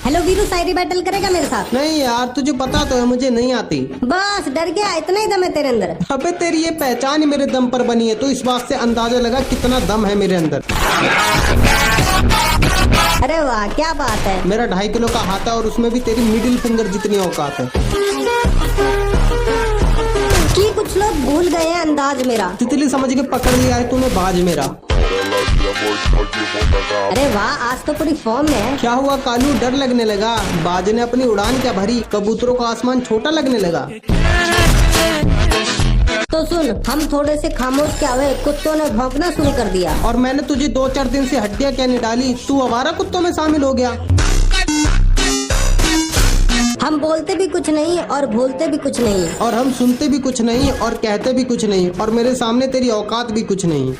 Hello Veeru, शायरी battle करेगा मेरे साथ? नहीं यार, तुझे पता तो है मुझे नहीं आती। बस डर गया, इतना ही दम है तेरे अंदर? अबे तेरी ये पहचान ही मेरे दम पर बनी है, तो इस बात से अंदाजा लगा कितना दम है मेरे अंदर। अरे वाह, क्या बात है। मेरा 2.5 किलो का हाथ है और उसमें भी तेरी मिडिल फिंगर जितनी औकात है। कि कुछ लोग भूल गए हैं अंदाज मेरा। तितली समझ के पकड़ लिया है तूने बाज मेरा। अरे वाह, आज तो पूरी फॉर्म में है। क्या हुआ कालू, डर लगने लगा? बाज ने अपनी उड़ान क्या भरी, कबूतरों का आसमान छोटा लगने लगा। तो सुन, हम थोड़े से खामोश क्या हुए, कुत्तों ने भौंकना शुरू कर दिया। और मैंने तुझे 2-4 दिन से हड्डियां क्या नहीं डाली, तू आवारा कुत्तों में शामिल हो गया। हम बोलते भी कुछ नहीं और भूलते भी कुछ नहीं, और हम सुनते भी कुछ नहीं और कहते भी कुछ नहीं, और मेरे सामने तेरी औकात भी कुछ नहीं।